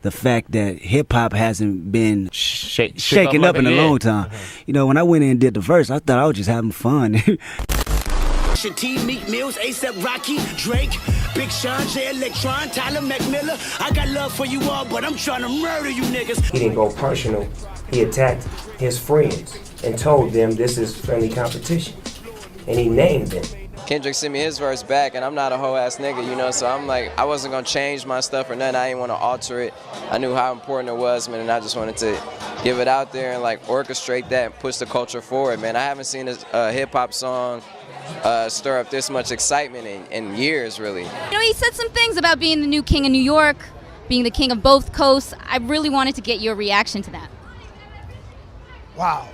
the fact that hip hop hasn't been shaken like up in a long time. You know, when I went in and did the verse, I thought I was just having fun. T, Meek Mills, A$AP Rocky, Drake, Big Sean, J Electron, Tyler McMillan. I got love for you all, but I'm trying to murder you niggas. He didn't go personal. He attacked his friends and told them this is friendly competition. And he named them. Kendrick sent me his verse back, and I'm not a hoe ass nigga, you know, so I'm like, I wasn't gonna change my stuff or nothing. I didn't want to alter it. I knew how important it was, man, and I just wanted to give it out there and like orchestrate that and push the culture forward, man. I haven't seen a hip hop song stir up this much excitement in years, really. You know, he said some things about being the new king of New York, being the king of both coasts. I really wanted to get your reaction to that. Wow.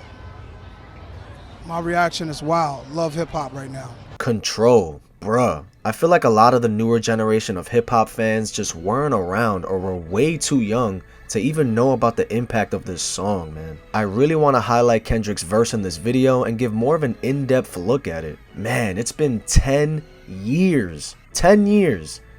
My reaction is wow. Love hip hop right now. Control, bruh. I feel like a lot of the newer generation of hip hop fans just weren't around or were way too young to even know about the impact of this song, man. I really want to highlight Kendrick's verse in this video and give more of an in-depth look at it. Man, it's been 10 years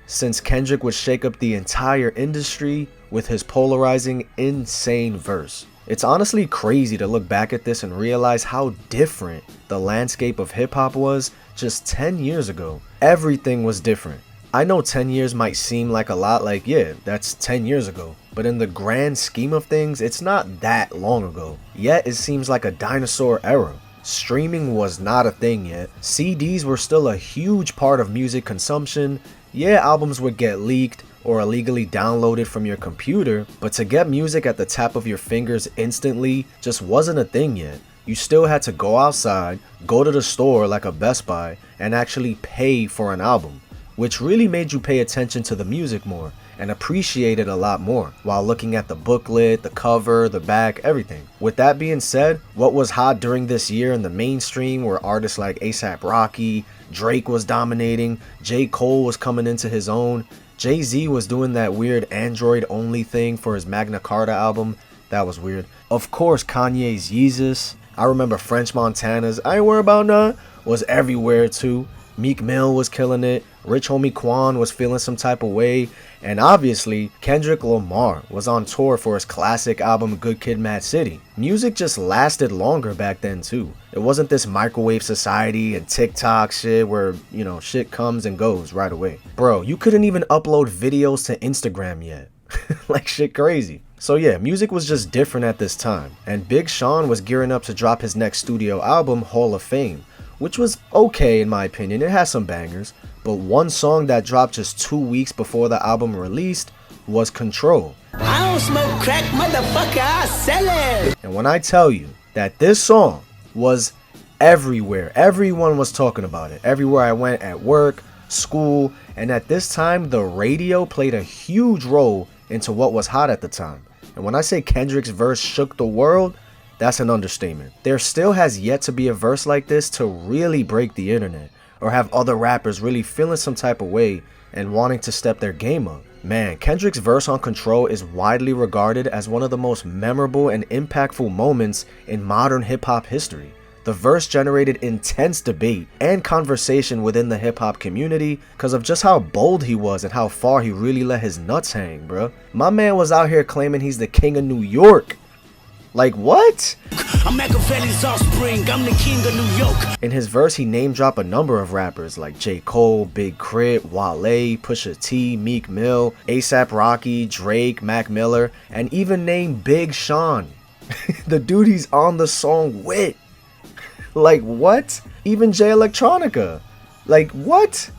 since Kendrick would shake up the entire industry with his polarizing, insane verse. It's honestly crazy to look back at this and realize how different the landscape of hip-hop was just 10 years ago. Everything was different. I know 10 years might seem like a lot, like yeah, that's 10 years ago. But in the grand scheme of things, it's not that long ago. Yet it seems like a dinosaur era. Streaming was not a thing yet. CDs were still a huge part of music consumption. Yeah, albums would get leaked or illegally downloaded from your computer, but to get music at the tap of your fingers instantly just wasn't a thing yet. You still had to go outside, go to the store like a Best Buy, and actually pay for an album, which really made you pay attention to the music more and appreciate it a lot more while looking at the booklet, the cover, the back, everything. With that being said, what was hot during this year in the mainstream were artists like A$AP Rocky, Drake was dominating, J. Cole was coming into his own, Jay-Z was doing that weird Android only thing for his Magna Carta album. That was weird. Of course, Kanye's Yeezus. I remember French Montana's I Ain't Worried About None was everywhere too. Meek Mill was killing it. Rich Homie Quan was feeling some type of way. And obviously, Kendrick Lamar was on tour for his classic album Good Kid Mad City. Music just lasted longer back then too. It wasn't this microwave society and TikTok shit where, you know, shit comes and goes right away. Bro, you couldn't even upload videos to Instagram yet. Like shit crazy. So yeah, music was just different at this time. And Big Sean was gearing up to drop his next studio album, Hall of Fame, which was okay in my opinion. It has some bangers, but one song that dropped just 2 weeks before the album released was Control. I don't smoke crack, motherfucker, I sell it. And when I tell you that this song was everywhere, everyone was talking about it. Everywhere I went, at work, school, and at this time, the radio played a huge role into what was hot at the time. And when I say Kendrick's verse shook the world, that's an understatement. There still has yet to be a verse like this to really break the internet or have other rappers really feeling some type of way and wanting to step their game up. Man, Kendrick's verse on Control is widely regarded as one of the most memorable and impactful moments in modern hip-hop history. The verse generated intense debate and conversation within the hip-hop community because of just how bold he was and how far he really let his nuts hang, bro. My man was out here claiming he's the king of New York. Like, what? I'm Machiavelli's offspring, I'm the king of New York. In his verse, he name dropped a number of rappers like J. Cole, Big Crit, Wale, Pusha T, Meek Mill, A$AP Rocky, Drake, Mac Miller, and even named Big Sean. The dude he's on the song with. Like, what? Even J Electronica. Like, what?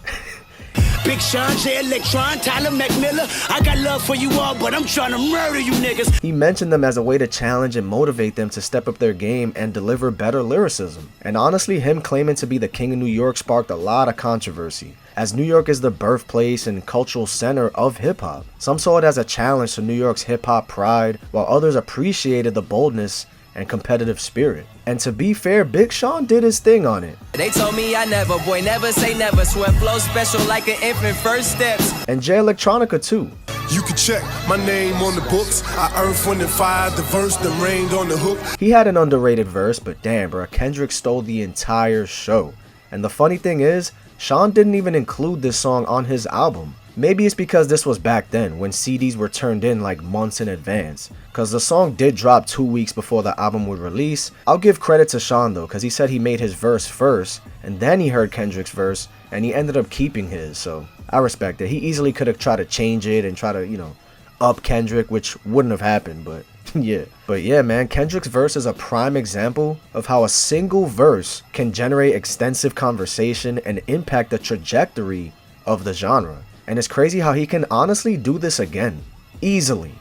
Big Sean, J Electron, Tyler McMillan. I got love for you all, but I'm trying to murder you niggas. He mentioned them as a way to challenge and motivate them to step up their game and deliver better lyricism. And honestly, him claiming to be the king of New York sparked a lot of controversy, as New York is the birthplace and cultural center of hip-hop. Some saw it as a challenge to New York's hip-hop pride, while others appreciated the boldness and competitive spirit. And to be fair, Big Sean did his thing on it. They told me I never, boy, never say never. Swear flow special like an infant first steps. And J Electronica too. You can check my name on the books. I earth, wind, and fire, the verse that rained on the hook. He had an underrated verse, but damn, bro, Kendrick stole the entire show. And the funny thing is, Sean didn't even include this song on his album. Maybe it's because this was back then when CDs were turned in like months in advance, cause the song did drop 2 weeks before the album would release. I'll give credit to Sean though, cause he said he made his verse first and then he heard Kendrick's verse and he ended up keeping his, so I respect it. He easily could have tried to change it and try to, you know, up Kendrick, which wouldn't have happened, but yeah. But yeah, man, Kendrick's verse is a prime example of how a single verse can generate extensive conversation and impact the trajectory of the genre. And it's crazy how he can honestly do this again. Easily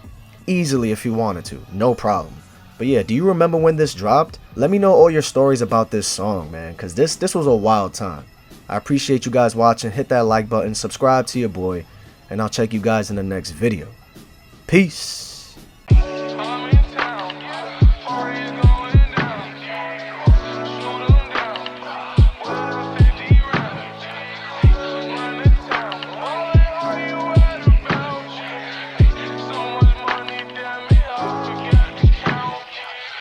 if he wanted to, no problem. But yeah, do you remember when this dropped? Let me know all your stories about this song, man, cause this was a wild time. I appreciate you guys watching. Hit that like button, subscribe to your boy, and I'll check you guys in the next video. Peace.